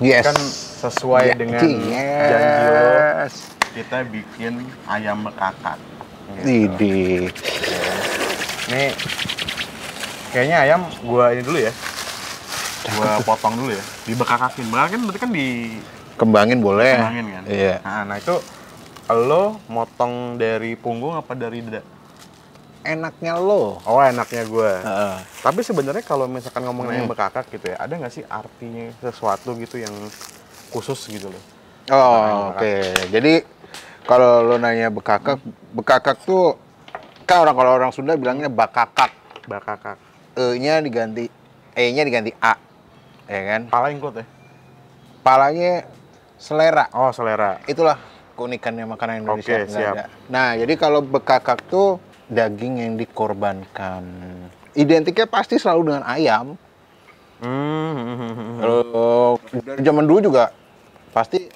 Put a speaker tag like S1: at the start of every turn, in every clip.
S1: Yes.
S2: Kan sesuai dengan janji lo, kita bikin ayam bekakak. Gitu.
S1: Idi.
S2: Nih, kayaknya ayam gua ini dulu ya. Gua potong dulu ya. Dibekakakin. Bekakakin berarti kan
S1: Kembangin boleh.
S2: dikembangin kan?
S1: Iya.
S2: Nah itu lo motong dari punggung apa dari dada?
S1: Enaknya lo.
S2: Oh, enaknya gue.
S1: Heeh.
S2: Tapi sebenarnya kalau misalkan ngomongin ayam bekakak gitu ya, ada nggak sih artinya sesuatu gitu yang khusus gitu loh?
S1: Oh, oke. Jadi kalau lo nanya bekakak, bekakak tuh kan kalau orang Sunda bilangnya bakakak.
S2: Bekakak.
S1: E-nya diganti E-nya diganti A. Ya kan?
S2: Pala include ya?
S1: Palanya selera.
S2: Oh, selera.
S1: Itulah keunikannya makanan Indonesia.
S2: Oke,
S1: nggak
S2: siap.
S1: ada. Nah, jadi kalau bekakak tuh daging yang dikorbankan. Identiknya pasti selalu dengan ayam. Kalau dari zaman dulu juga pasti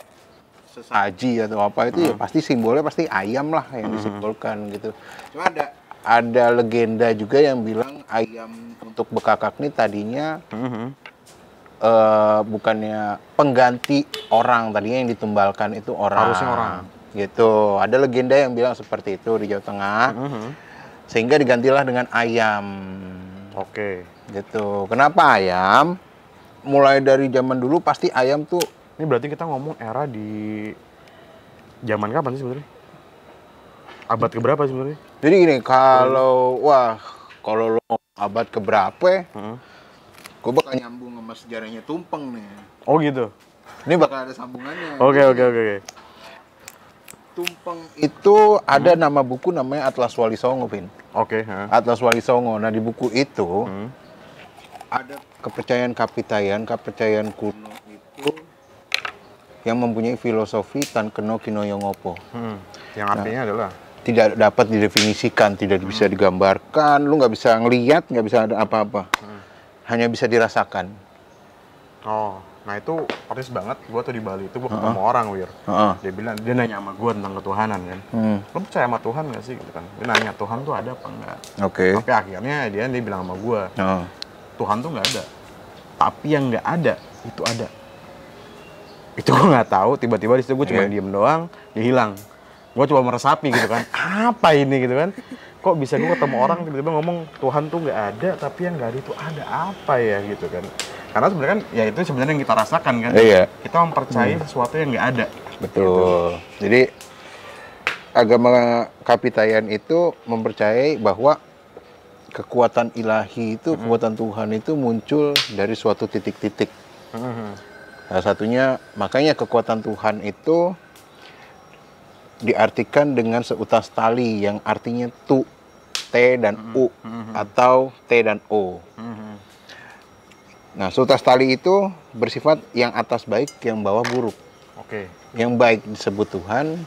S1: sesaji atau apa itu ya pasti simbolnya pasti ayam lah yang disimbolkan gitu. Cuma ada legenda juga yang bilang ayam untuk bekakak ini tadinya bukannya pengganti orang, tadinya yang ditumbalkan itu orang.
S2: Harusnya orang.
S1: Gitu. Ada legenda yang bilang seperti itu di Jawa Tengah. Sehingga digantilah dengan ayam.
S2: Oke.
S1: Gitu. Kenapa ayam? Mulai dari zaman dulu pasti ayam tuh.
S2: Ini berarti kita ngomong era di zaman kapan sih sebenarnya? Abad keberapa sebenarnya?
S1: Jadi gini, kalau lo abad keberapa? Gue bakal nyambung sama sejarahnya tumpeng nih.
S2: Oh gitu.
S1: Ini bakal ada sambungannya.
S2: Oke.
S1: Tumpeng itu ada nama buku namanya Atlas Wali Songo, Vin.
S2: Oke.
S1: Atlas Wali Songo. Nah, di buku itu ada kepercayaan kepercayaan kuno itu yang mempunyai filosofi tan keno kinoyo ngopo.
S2: Yang artinya adalah
S1: tidak dapat didefinisikan, tidak bisa digambarkan, lu nggak bisa ngelihat, nggak bisa ada apa-apa. Hanya bisa dirasakan.
S2: Oh, nah itu persis banget. Gue tuh di Bali itu gue ketemu orang, Wir. Dia nanya sama gue tentang ketuhanan kan. Lo percaya sama Tuhan nggak sih? Gitu kan. Dia nanya Tuhan tuh ada apa enggak?
S1: Oke.
S2: Tapi akhirnya dia bilang sama gue, Tuhan tuh nggak ada. Tapi yang nggak ada itu ada. Itu gue nggak tahu. Tiba-tiba di situ gue cuma diem doang, dia hilang. Gue coba meresapi gitu kan. Apa ini gitu kan? Kok bisa gue ketemu orang tiba-tiba ngomong Tuhan tuh nggak ada, tapi yang nggak ada itu ada apa ya gitu kan? Karena sebenarnya kan ya itu sebenarnya yang kita rasakan kan.
S1: Iya.
S2: Kita mempercayai sesuatu yang nggak ada.
S1: Betul. Gitu. Jadi agama Kapitayan itu mempercayai bahwa kekuatan ilahi itu, kekuatan Tuhan itu muncul dari suatu titik-titik. Salah satunya, makanya kekuatan Tuhan itu diartikan dengan seutas tali yang artinya tu, T dan U, atau T dan O. Nah, seutas tali itu bersifat yang atas baik, yang bawah buruk.
S2: Oke.
S1: Yang baik disebut Tuhan,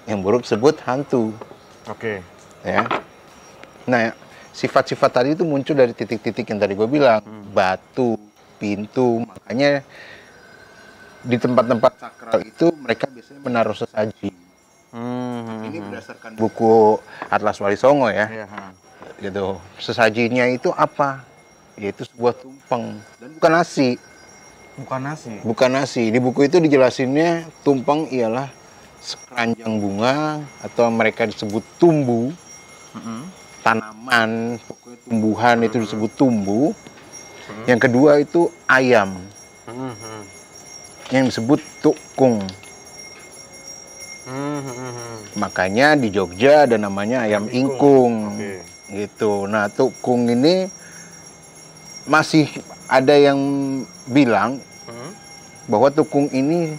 S1: yang buruk disebut hantu.
S2: Oke.
S1: Ya. Nah, sifat-sifat tadi itu muncul dari titik-titik yang tadi gue bilang. Batu, pintu, makanya di tempat-tempat sakral itu mereka biasanya menaruh sesaji. Ini berdasarkan buku Atlas Wali Songo ya. Gitu. Sesajinya itu apa? Yaitu sebuah tumpeng dan bukan nasi. Bukan nasi. Di buku itu dijelasinnya tumpeng ialah sekeranjang bunga atau mereka disebut tumbu. Tanaman, pokoknya tumbuhan itu disebut tumbu. Yang kedua itu ayam. Yang disebut tukung. Makanya di Jogja ada namanya ayam ingkung. Gitu. Nah, tukung ini masih ada yang bilang bahwa tukung ini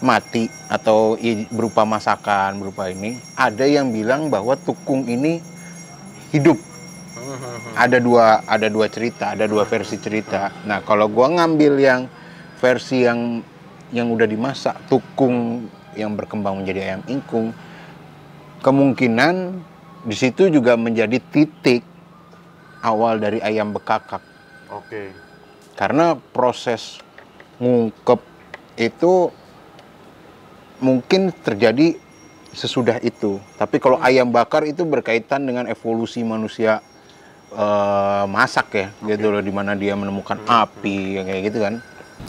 S1: mati atau berupa masakan, berupa ini. Ada yang bilang bahwa tukung ini hidup. Ada dua cerita, ada dua versi cerita. Nah, kalau gua ngambil yang versi yang udah dimasak, tukung yang berkembang menjadi ayam ingkung, kemungkinan di situ juga menjadi titik awal dari ayam bekakak.
S2: Oke.
S1: Karena proses ngungkep itu mungkin terjadi sesudah itu. Tapi kalau ayam bakar itu berkaitan dengan evolusi manusia masak ya, gitu loh, dimana dia menemukan api kayak gitu kan.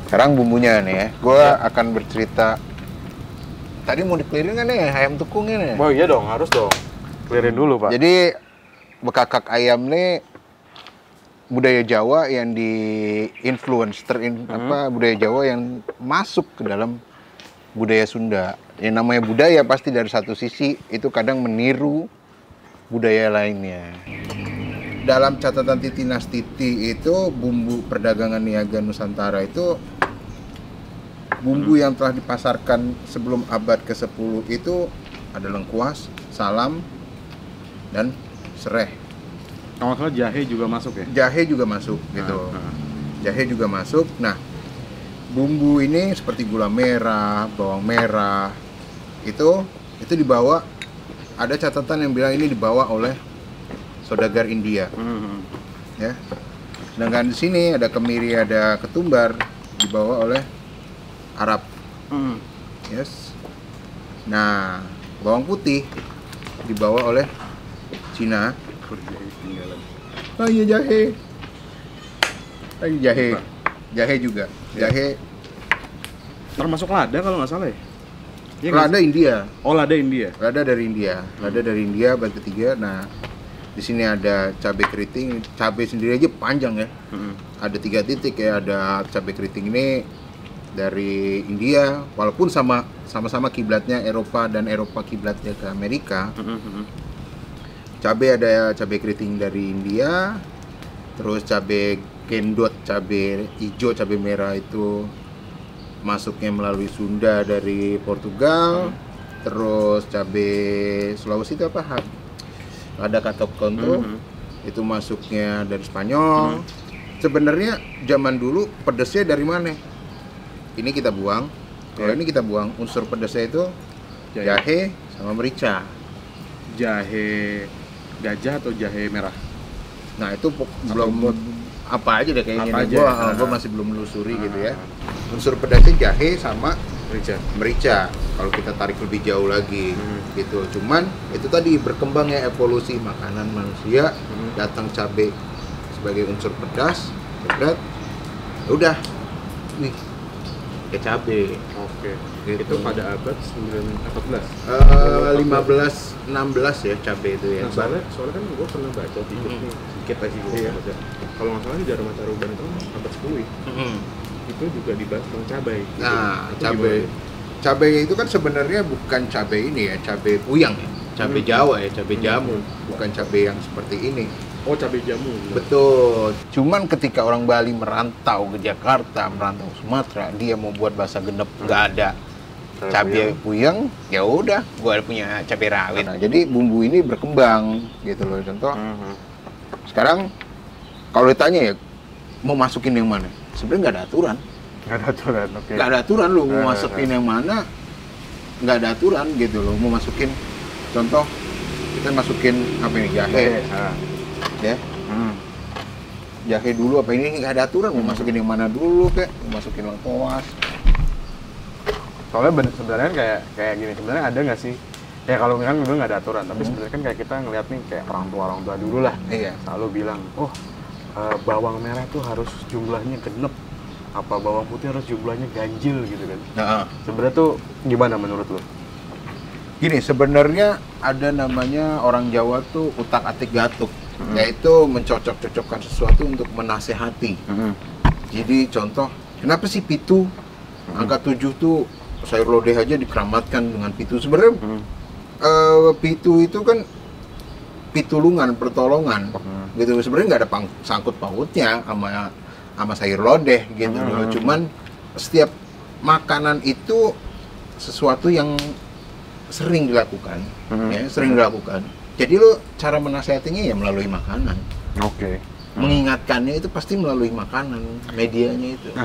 S1: Sekarang bumbunya nih ya. Gue akan bercerita. Tadi mau di-clearing kan nih ayam tukungnya nih.
S2: Oh iya dong, harus dong. Clearin dulu, Pak.
S1: Jadi bekakak ayam nih budaya Jawa yang di-influence, budaya Jawa yang masuk ke dalam budaya Sunda. Yang namanya budaya pasti dari satu sisi itu kadang meniru budaya lainnya. Dalam catatan Titi Nastiti itu bumbu perdagangan niaga Nusantara itu bumbu yang telah dipasarkan sebelum abad ke-10 itu ada lengkuas, salam, dan sereh.
S2: Kalau salah jahe juga masuk ya?
S1: Jahe juga masuk gitu. Jahe juga masuk. Nah, bumbu ini seperti gula merah, bawang merah itu dibawa. Ada catatan yang bilang ini dibawa oleh saudagar India. Ya. Sedangkan di sini ada kemiri, ada ketumbar dibawa oleh Arab. Yes. Nah, bawang putih dibawa oleh Cina. Oh iya jahe. Lagi jahe. Jahe juga. Jahe.
S2: Termasuk lada kalau nggak salah ya? Iya
S1: Lada India.
S2: Oh, lada India.
S1: Lada dari India. Lada dari India abad ketiga. Nah, di sini ada cabai keriting. Cabai sendiri aja panjang ya. Ada 3 titik ya. Ada cabai keriting ini dari India, walaupun sama-sama kiblatnya Eropa dan Eropa kiblatnya ke Amerika. Cabai ada cabai keriting dari India, terus cabai gendot, cabai hijau, cabai merah itu masuknya melalui Sunda dari Portugal. Terus cabai Sulawesi itu apa? Ada katok konto, itu masuknya dari Spanyol. Sebenarnya zaman dulu pedesnya dari mana? Ini kita buang. Kalau ini kita buang, unsur pedasnya itu jahe sama merica.
S2: Jahe gajah atau jahe merah?
S1: Nah, itu belum apa aja deh kayaknya. Gua masih belum menelusuri gitu ya. Unsur pedasnya jahe sama merica. Kalau kita tarik lebih jauh lagi gitu. Cuman itu tadi berkembangnya evolusi makanan manusia, datang cabai sebagai unsur pedas, berat. Udah. Nih, cabai.
S2: Oke.
S1: Gitu.
S2: Itu pada abad 14.
S1: 15 16 ya cabai itu ya.
S2: Nah, soalnya kan gue pernah baca dikit aja gue baca. Kalau nggak salah di Dharma Caruban itu abad 10 ya. Itu juga dibahas tentang cabai.
S1: Nah, cabai itu kan sebenarnya bukan cabai ini ya, cabai puyang ya. Cabai Jawa ya, cabai jamu, bukan cabai yang seperti ini.
S2: Oh, cabai jamu.
S1: Betul. Cuman ketika orang Bali merantau ke Jakarta, merantau ke Sumatera, dia mau buat bahasa genep nggak ada cabai puyeng, ya udah, gua punya cabai rawit. Nah, jadi bumbu ini berkembang gitu loh. Contoh, sekarang kalau ditanya ya mau masukin yang mana? Sebenarnya nggak ada aturan.
S2: Nggak ada aturan, oke.
S1: Nggak ada aturan lo mau masukin yang mana, nggak ada aturan gitu loh. Mau masukin, contoh kita masukin apa ini jahe. Ya, jahe dulu apa ini nggak ada aturan mau masukin yang mana dulu kayak mau masukin lengkuas.
S2: Soalnya sebenarnya kayak gini, sebenarnya ada nggak sih ya kalau kan dulu nggak ada aturan, tapi sebenarnya kan kayak kita ngeliat nih kayak orang tua dulu lah, selalu bilang bawang merah tuh harus jumlahnya genep, apa bawang putih harus jumlahnya ganjil gitu kan. Sebenarnya tuh gimana menurut lo?
S1: Gini, sebenarnya ada namanya orang Jawa tuh utak-atik gatuk. Yaitu mencocok-cocokkan sesuatu untuk menasehati. Jadi contoh, kenapa sih pitu angka 7 tuh sayur lodeh aja dikeramatkan dengan pitu? Sebenarnya pitu itu kan pitulungan, pertolongan gitu. Sebenarnya nggak ada sangkut pautnya sama sayur lodeh gitu loh. Cuman setiap makanan itu sesuatu yang sering dilakukan, ya, sering dilakukan. Jadi lo cara menasihatinya ya melalui makanan. Mengingatkannya itu pasti melalui makanan, medianya itu.
S2: Nah,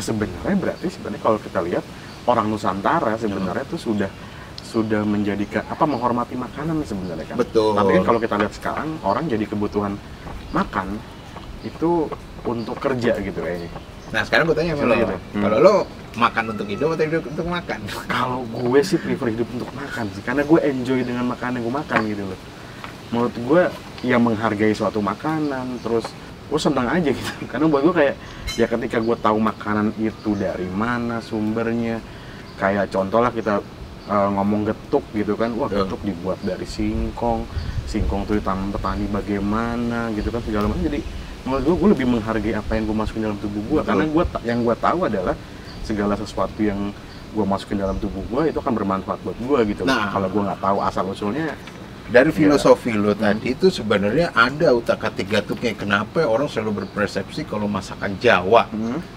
S2: berarti kalau kita lihat orang Nusantara sebenarnya tuh sudah menjadikan menghormati makanan sebenarnya kan.
S1: Betul.
S2: Tapi kan kalau kita lihat sekarang orang jadi kebutuhan makan itu untuk kerja gitu kayaknya.
S1: Nah, sekarang gue tanya sama lo, kalau lo makan untuk hidup atau hidup untuk makan?
S2: Kalau gue sih prefer hidup untuk makan sih, karena gue enjoy dengan makanan yang gue makan gitu loh. Menurut gue yang menghargai suatu makanan, terus gue senang aja gitu. Karena buat gue kayak, ya ketika gue tahu makanan itu dari mana sumbernya, kayak contoh lah kita ngomong getuk gitu kan, wah getuk dibuat dari singkong tuh ditanam petani bagaimana gitu kan, segala macam. Jadi menurut gue lebih menghargai apa yang gue masukin dalam tubuh gue, karena yang gue tahu adalah segala sesuatu yang gue masukin dalam tubuh gue itu akan bermanfaat buat gue gitu.
S1: Nah,
S2: kalau gue nggak tahu asal usulnya.
S1: Dari filosofi lo tadi itu sebenarnya ada utak-atik gatuknya. Kenapa orang selalu berpersepsi kalau masakan Jawa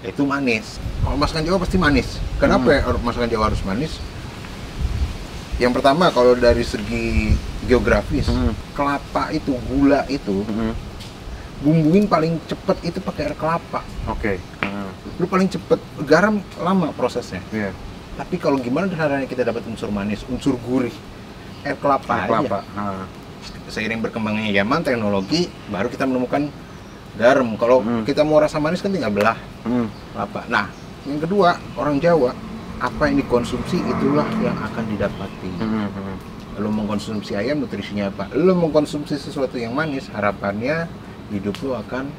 S1: itu manis? Kalau masakan Jawa pasti manis. Kenapa masakan Jawa harus manis? Yang pertama, kalau dari segi geografis, kelapa itu, gula itu, bumbuin paling cepet itu pakai air kelapa.
S2: Oke.
S1: Lu paling cepet, garam lama prosesnya.
S2: Iya.
S1: Tapi kalau gimana caranya kita dapat unsur manis, unsur gurih? Air kelapa aja. Seiring berkembangnya zaman, teknologi, baru kita menemukan garam. Kalau kita mau rasa manis kan tinggal belah kelapa. Nah, yang kedua, orang Jawa, apa yang dikonsumsi itulah yang akan didapati. Lo mengkonsumsi ayam, nutrisinya apa? Lo mengkonsumsi sesuatu yang manis, harapannya hidup lo akan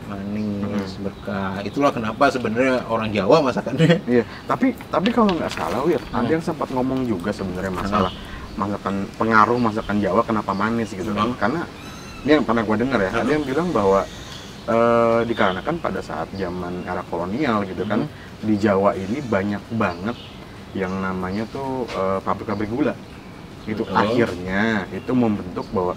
S1: manis, berkah. Itulah kenapa sebenarnya orang Jawa masakannya.
S2: Iya. Tapi kalau nggak salah, Wir, ada yang sempat ngomong juga sebenarnya masalah pengaruh masakan Jawa kenapa manis gitu kan. Karena ini yang pernah gue dengar ya, ada yang bilang bahwa dikarenakan pada saat zaman era kolonial gitu kan, di Jawa ini banyak banget yang namanya tuh pabrik-pabrik gula. Itu akhirnya itu membentuk bahwa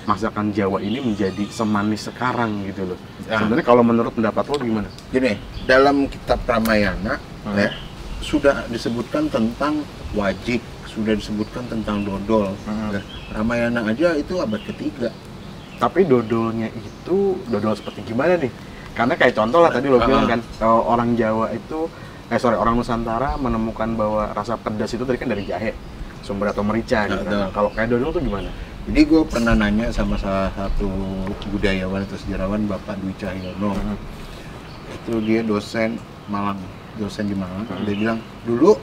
S2: masakan Jawa ini menjadi semanis sekarang gitu loh. Sebenarnya kalau menurut pendapat lo gimana?
S1: Gini, dalam kitab Ramayana ya, sudah disebutkan tentang wajik, sudah disebutkan tentang dodol. Ramayana aja itu abad ketiga.
S2: Tapi dodolnya itu dodol seperti gimana nih? Karena kayak contoh lah tadi lo bilang kan, orang Jawa itu, orang Nusantara menemukan bahwa rasa pedas itu tadi kan dari jahe, sumber atau merica gitu. Nah, kalau kayak dodol tuh gimana?
S1: Jadi gue pernah nanya sama salah satu budayawan atau sejarawan, Bapak Dwi Cahyono. Itu dia dosen di Malang. Dia bilang, dulu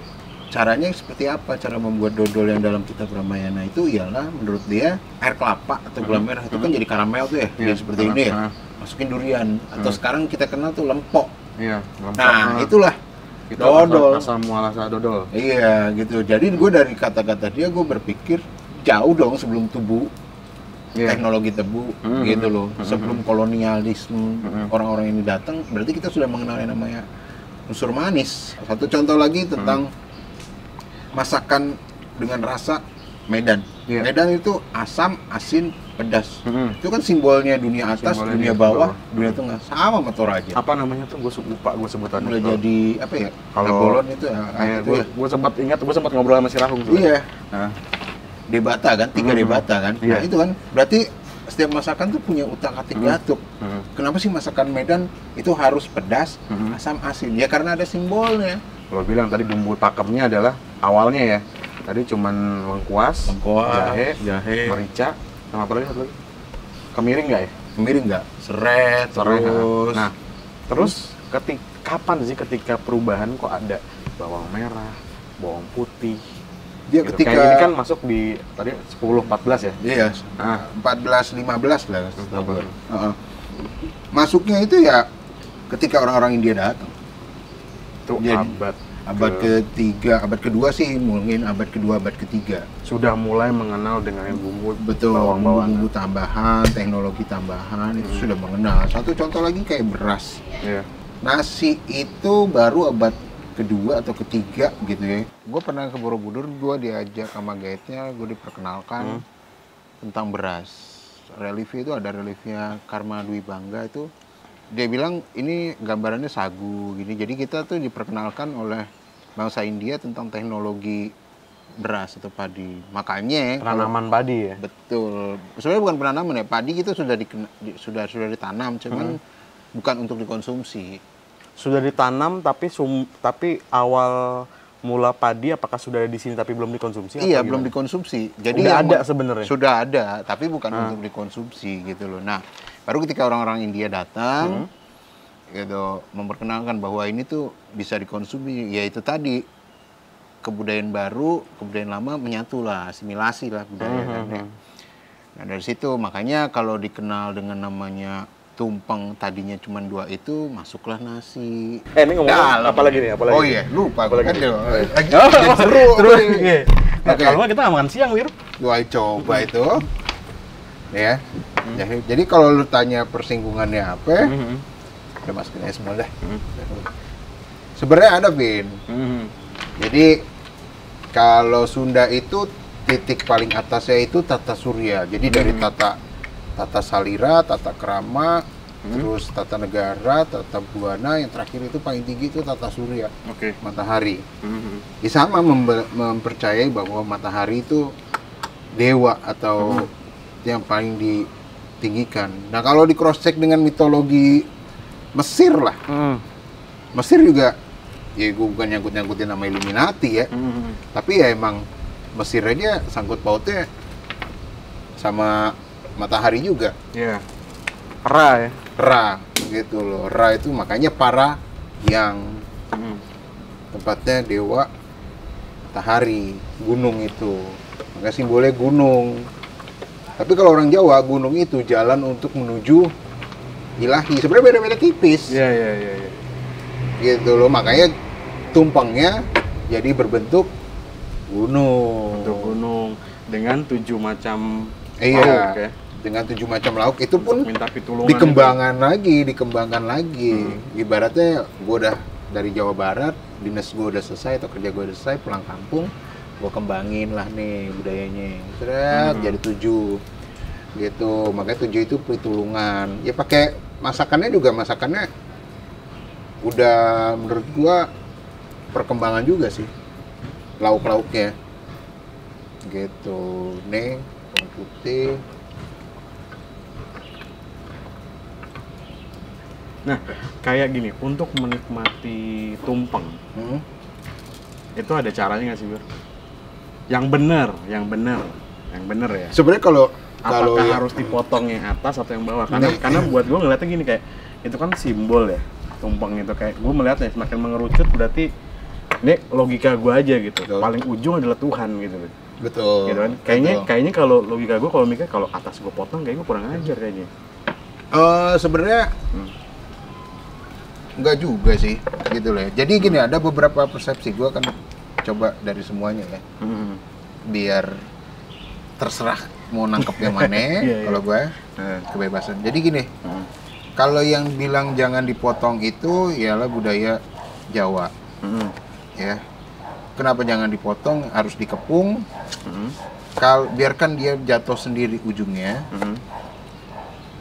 S1: caranya seperti apa cara membuat dodol yang dalam kitab Ramayana itu ialah menurut dia air kelapa atau gula merah itu kan jadi karamel tuh ya, seperti ini ya. Masukin durian atau sekarang kita kenal tuh lempok.
S2: Iya, lempok.
S1: Nah, itulah
S2: itu
S1: dodol.
S2: Asal mualah dodol.
S1: Iya, gitu. Jadi gue dari kata-kata dia gue berpikir jauh dong sebelum tubuh. Teknologi tebu gitu loh. Sebelum kolonialisme orang-orang ini datang, berarti kita sudah mengenal yang namanya unsur manis. Satu contoh lagi tentang masakan dengan rasa Medan. Medan itu asam, asin, pedas. Itu kan simbolnya dunia atas, dunia bawah, dunia tengah. Sama sama Toraja.
S2: Apa namanya tuh? Gue lupa gue sebutannya.
S1: Mulai jadi apa ya?
S2: Kalau
S1: Bolon itu
S2: gue sempat ingat, gue sempat ngobrol sama si Rahung.
S1: Iya. Nah, debata kan, 3 debata kan. Nah, itu kan berarti setiap masakan tuh punya utak-atik gatuk. Kenapa sih masakan Medan itu harus pedas, asam, asin? Ya karena ada simbolnya.
S2: Lo bilang tadi bumbu pakemnya adalah awalnya ya. Tadi cuman lengkuas, jahe, merica, sama apa lagi? Kemiri nggak ya?
S1: Kemiri nggak? Serai, terus.
S2: Nah, terus kapan sih ketika perubahan kok ada bawang merah, bawang putih?
S1: Dia
S2: gitu.
S1: ketika
S2: kayak ini kan masuk di tadi 10-14 ya?
S1: Iya, 14-15 lah. Masuknya itu ya ketika orang-orang India datang.
S2: Itu
S1: abad ketiga, abad kedua sih mungkin abad kedua, abad ketiga.
S2: Sudah mulai mengenal dengan bumbu,
S1: betul, bumbu tambahan, teknologi tambahan itu sudah mengenal. Satu contoh lagi kayak beras. Nasi itu baru abad kedua atau ketiga gitu ya. Gue pernah ke Borobudur, gue diajak sama guide-nya, gue diperkenalkan tentang beras. Reliefnya itu ada reliefnya Karma Dwi Bangga itu. Dia bilang ini gambarannya sagu gini. Jadi kita tuh diperkenalkan oleh bangsa India tentang teknologi beras atau padi. Makanya
S2: penanaman padi ya.
S1: Betul. Sebenarnya bukan penanaman ya. Padi itu sudah sudah ditanam, cuman bukan untuk dikonsumsi.
S2: Sudah ditanam tapi awal mula padi apakah sudah ada di sini tapi belum dikonsumsi?
S1: Iya, belum dikonsumsi. Jadi
S2: udah ada sebenarnya.
S1: Sudah ada, tapi bukan untuk dikonsumsi gitu loh. Nah, baru ketika orang-orang India datang, gitu, memperkenalkan bahwa ini tuh bisa dikonsumsi, yaitu tadi kebudayaan baru, kebudayaan lama menyatu lah, asimilasi lah budaya. Nah dari situ makanya kalau dikenal dengan namanya tumpeng tadinya cuma 2 itu masuklah nasi.
S2: Ini ngomong apa lagi nih?
S1: Oh iya, lupa
S2: apa lagi?
S1: Lagi
S2: seru. Terus iya.
S1: Oke.
S2: Kalau nggak kita nggak makan siang, Wir.
S1: Gua coba itu. Ya. Jadi kalau lu tanya persinggungannya apa? Udah masukin aja semua dah. Sebenarnya ada, Vin. Jadi kalau Sunda itu titik paling atasnya itu Tata Surya. Jadi dari Tata Salira, Tata Krama, terus Tata Negara, Tata Buana, yang terakhir itu paling tinggi itu Tata Surya, matahari. Ya sama mempercayai bahwa matahari itu dewa atau yang paling ditinggikan. Nah kalau di cross check dengan mitologi Mesir lah, Mesir juga, ya gue bukan nyangkut-nyangkutin nama Illuminati ya, tapi ya emang Mesir aja sangkut pautnya sama matahari juga.
S2: Iya. Ra ya.
S1: Ra gitu loh. Ra itu makanya para yang tempatnya dewa matahari, gunung itu. Makanya simbolnya gunung. Tapi kalau orang Jawa, gunung itu jalan untuk menuju ilahi. Sebenarnya beda-beda tipis.
S2: Iya.
S1: Gitu loh. Makanya tumpengnya jadi berbentuk gunung.
S2: Bentuk gunung dengan 7 macam
S1: iya.
S2: lauk ya.
S1: Dengan 7 macam lauk itu pun
S2: dikembangkan
S1: lagi. Ibaratnya gue udah dari Jawa Barat, dinas gue udah selesai atau kerja gue udah selesai, pulang kampung gue kembangin lah nih budayanya. Jadi 7 gitu. Makanya 7 itu pertulungan. Ya pakai masakannya udah menurut gue perkembangan juga sih lauk-lauknya gitu. Nih bawang putih.
S2: Nah, kayak gini, untuk menikmati tumpeng, itu ada caranya nggak sih, Bir? Yang bener ya.
S1: Sebenarnya kalau
S2: apakah harus dipotong yang atas atau yang bawah? Karena buat gue ngeliatnya gini, kayak itu kan simbol ya, tumpeng itu kayak gue melihatnya semakin mengerucut berarti ini logika gue aja gitu. Betul. Paling ujung adalah Tuhan gitu.
S1: Betul.
S2: Gitu kan? Kayaknya kalau logika gue kalau mikir kalau atas gue potong kayak gue kurang ajar kayaknya.
S1: Sebenarnya enggak juga sih, gitu loh. Jadi gini, ada beberapa persepsi, gue akan coba dari semuanya ya, biar terserah mau nangkep yang mana. Kalau gue kebebasan. Jadi gini, kalau yang bilang jangan dipotong itu ialah budaya Jawa, ya. Kenapa jangan dipotong? Harus dikepung. Biarkan dia jatuh sendiri ujungnya.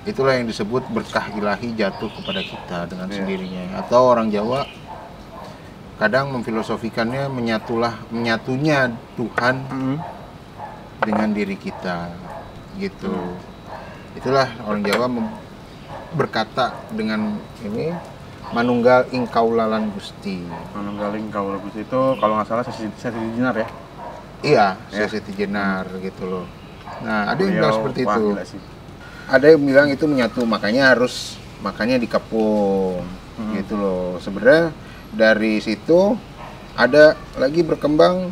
S1: Itulah yang disebut berkah ilahi jatuh kepada kita dengan sendirinya. Atau orang Jawa kadang memfilosofikannya menyatunya Tuhan dengan diri kita, gitu. Itulah orang Jawa berkata dengan ini, manunggal ing kaulalan Gusti.
S2: Manunggal ing kaulalan Gusti itu kalau nggak salah Sesi Jenar ya?
S1: Iya, Sesi Jenar gitu loh. Nah, ada yang bilang seperti itu. Ada yang bilang itu menyatu, makanya dikepung, gitu loh. Sebenarnya dari situ ada lagi berkembang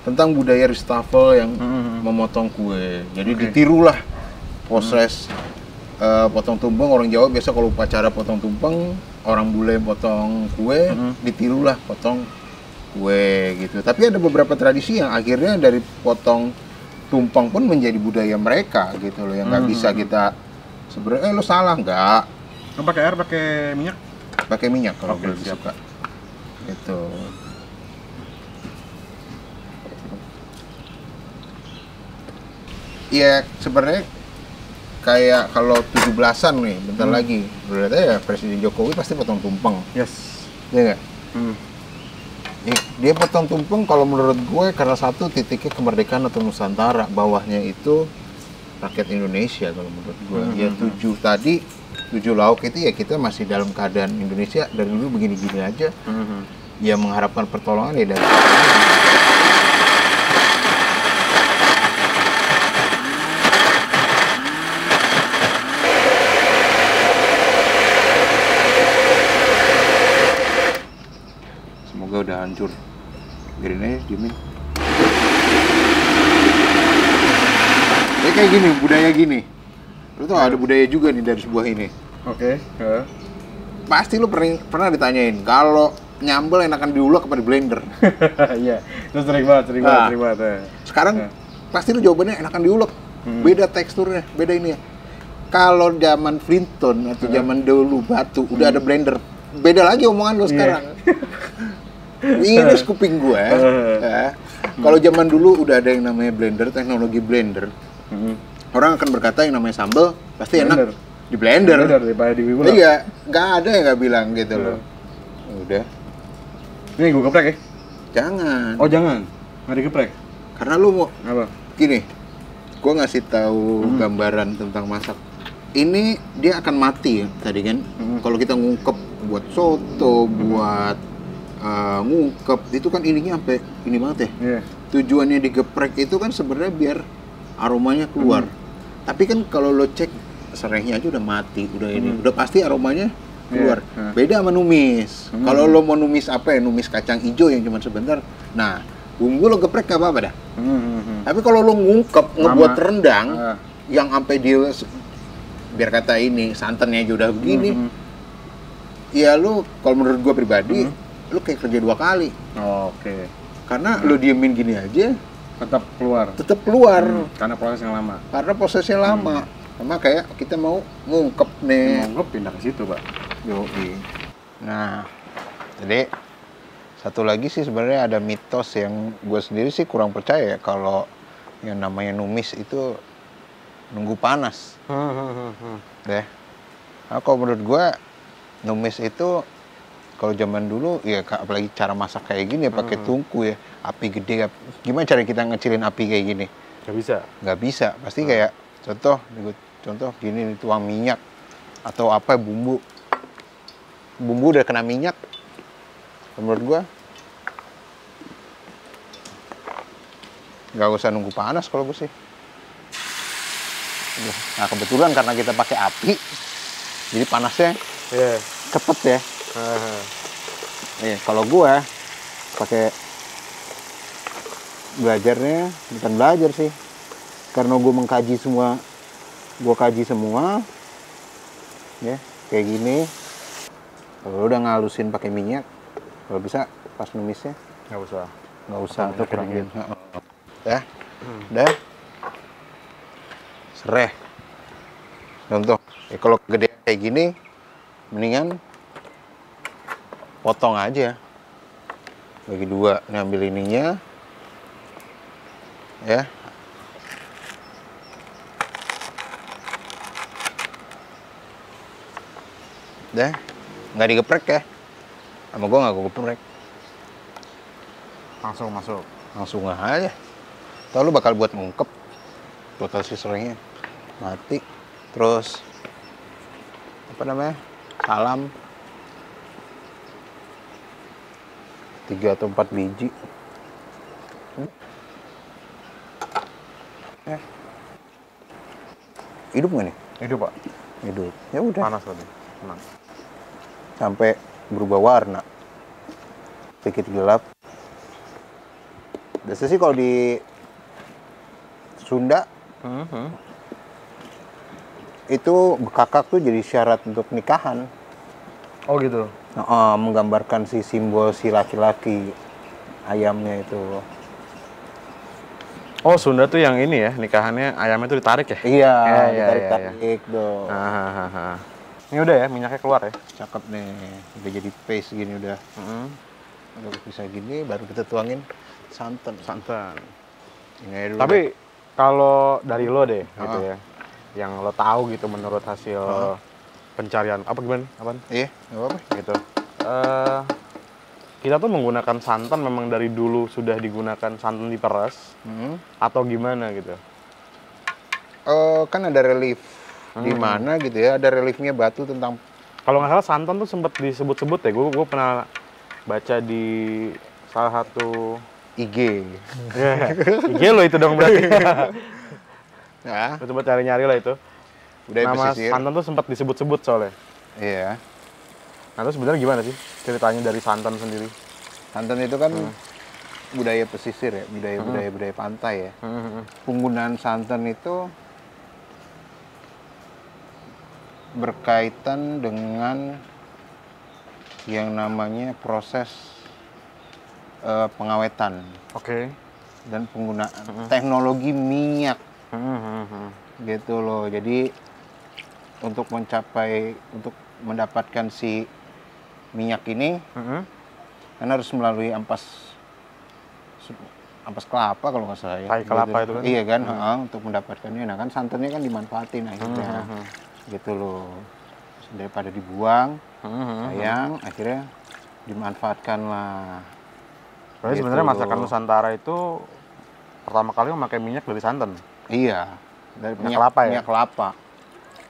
S1: tentang budaya Ristafel yang memotong kue. Jadi ditirulah proses potong tumpeng. Orang Jawa biasa kalau upacara potong tumpeng, orang bule potong kue, ditirulah potong kue gitu. Tapi ada beberapa tradisi yang akhirnya dari potong tumpeng pun menjadi budaya mereka gitu loh, yang nggak bisa kita sebenarnya lo salah nggak?
S2: Pakai air, pakai minyak?
S1: Pakai minyak kalau gue lebih suka gitu. Iya sebenarnya kayak kalau 17-an nih bentar lagi berarti ya Presiden Jokowi pasti potong tumpeng.
S2: Yes.
S1: Iya nggak? Dia potong tumpeng kalau menurut gue karena satu titiknya kemerdekaan atau Nusantara, bawahnya itu rakyat Indonesia kalau menurut gue. Ya 7 lauk itu ya kita masih dalam keadaan Indonesia dari dulu begini-gini aja. Ya mengharapkan pertolongan ya dari udah hancur. Biarin aja, diemin. Kayak gini, budaya gini. Lu tau ada budaya juga nih dari sebuah ini.
S2: Oke.
S1: Pasti lu pernah ditanyain kalau nyambel enakan diulek apa di blender.
S2: Iya, itu sering banget.
S1: Sekarang pasti lu jawabannya enakan diulek. Beda teksturnya, beda ini ya. Kalau zaman Flintstone atau zaman dulu batu udah ada blender, beda lagi omongan lu sekarang. Ini kuping gue. Ya. Kalau zaman dulu udah ada yang namanya blender, teknologi blender. Orang akan berkata yang namanya sambal pasti enak di blender.
S2: Daripada di bibul.
S1: Iya, nggak ada yang nggak bilang gitu loh. Udah.
S2: Ini gue geprek ya?
S1: Jangan.
S2: Oh jangan, nggak digeprek.
S1: Karena lu mau
S2: Apa?
S1: gini, gue ngasih tahu gambaran tentang masak. Ini dia akan mati ya tadi kan. Kalau kita ngungkep buat soto, buat ngungkep itu kan ininya sampai ini banget ya.
S2: Yeah.
S1: Tujuannya digeprek itu kan sebenarnya biar aromanya keluar. Tapi kan kalau lo cek serehnya aja udah mati, udah ini, udah pasti aromanya keluar. Beda sama numis. Kalau lo mau numis apa ya, numis kacang hijau yang cuma sebentar. Nah, bumbu lo geprek gak apa-apa dah. Tapi kalau lo ngungkep, ngebuat rendang yang sampai dia biar kata ini santannya aja udah begini. Ya lo kalau menurut gua pribadi, lo kayak kerja 2 kali.
S2: Oke.
S1: Karena lo diemin gini aja
S2: Tetap keluar.
S1: tetap keluar.
S2: Karena proses yang lama.
S1: Karena prosesnya lama. Sama kayak kita mau ngungkep nih.
S2: Ngungkep pindah ke situ, Pak.
S1: Yoi. Nah, jadi satu lagi sih sebenarnya ada mitos yang gue sendiri sih kurang percaya ya kalau yang namanya numis itu nunggu panas. Deh. Nah, kalau menurut gue numis itu kalau zaman dulu ya apalagi cara masak kayak gini ya pakai tungku ya, api gede. Gimana cara kita ngecilin api kayak gini?
S2: Gak bisa.
S1: Nggak bisa. Pasti kayak contoh gini tuang minyak atau apa bumbu udah kena minyak, menurut gua nggak usah nunggu panas kalau gua sih. Nah kebetulan karena kita pakai api jadi panasnya cepet ya. Kalau gua pakai belajarnya bukan belajar sih, karena gua mengkaji semua, gua kaji semua ya kayak gini. Kalau udah ngalusin pakai minyak, kalau bisa pas numisnya
S2: Nggak usah
S1: atau kurangin. Ya, udah sereh. Contoh, ya kalau gede kayak gini, mendingan potong aja, bagi 2, ngambil ininya, ya. Udah. Nggak digeprek ya, sama gue nggak gue geprek, langsung aja. Tau lu bakal buat ngungkep, total si serengnya mati. Terus apa namanya, salam 3 atau 4 biji. Hidup nggak nih?
S2: Hidup, Pak.
S1: Hidup. Ya udah.
S2: Panas tadi. Tenang.
S1: Sampai berubah warna, sedikit gelap. Biasanya sih kalau di Sunda itu bekakak tuh jadi syarat untuk nikahan.
S2: Oh gitu.
S1: Menggambarkan si simbol si laki-laki, ayamnya itu.
S2: Oh Sunda tuh yang ini ya, nikahannya ayamnya tuh ditarik ya?
S1: Iya, ditarik-tarik dong.
S2: Ini udah ya, minyaknya keluar ya?
S1: Cakep nih, udah jadi paste gini udah. Udah bisa gini, baru kita tuangin santan. Ini dulu.
S2: Tapi kalau dari lo deh, gitu ya, yang lo tahu gitu menurut hasil pencarian, apa gimana? Apaan?
S1: Iya, nggak apa-apa.
S2: Gitu. Kita tuh menggunakan santan memang dari dulu sudah digunakan santan diperas, atau gimana gitu?
S1: Kan ada relief di mana gitu ya, ada reliefnya batu tentang.
S2: Kalau nggak salah santan tuh sempat disebut-sebut ya, gue pernah baca di salah satu
S1: IG.
S2: IG lo itu dong berarti.
S1: Ya.
S2: Lo coba cari-nyari lah itu.
S1: Budaya
S2: Nama
S1: pesisir.
S2: santan tuh sempat disebut-sebut soalnya.
S1: Iya.
S2: Nah itu sebenarnya gimana sih ceritanya dari santan sendiri?
S1: Santan itu kan budaya pesisir ya, budaya pantai ya. Penggunaan santan itu berkaitan dengan yang namanya proses pengawetan.
S2: Oke.
S1: Dan penggunaan teknologi minyak. Gitu loh. Jadi untuk mendapatkan si minyak ini kan harus melalui ampas kelapa kalau nggak salah ya.
S2: Tai kelapa
S1: gitu.
S2: itu kan?
S1: Iya kan, untuk mendapatkannya. Nah kan santannya kan dimanfaatin akhirnya. Gitu loh. Daripada dibuang, sayang, akhirnya dimanfaatkan lah.
S2: Berarti
S1: Gitu
S2: sebenarnya masakan
S1: loh.
S2: Nusantara itu pertama kali memakai minyak dari santan.
S1: Iya, dari
S2: Minyak kelapa ya?
S1: minyak kelapa.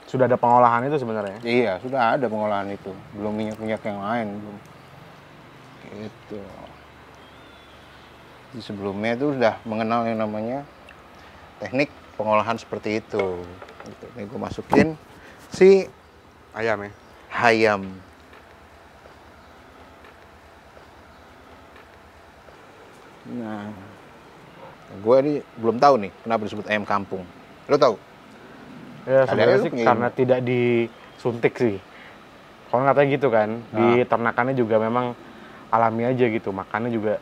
S2: Sudah ada pengolahan itu sebenarnya.
S1: Iya, sudah ada pengolahan itu. Belum minyak-minyak yang lain. Belum. Gitu. Jadi sebelumnya itu sudah mengenal yang namanya teknik pengolahan seperti itu. Gitu. Ini gue masukin si
S2: Ayam ya?
S1: hayam. Nah, gue ini belum tahu nih kenapa disebut ayam kampung. Lo tahu?
S2: Ya sebenarnya
S1: Ada
S2: sih karena tidak disuntik sih. Kalau katanya gitu kan, di ternakannya juga memang alami aja gitu. Makannya juga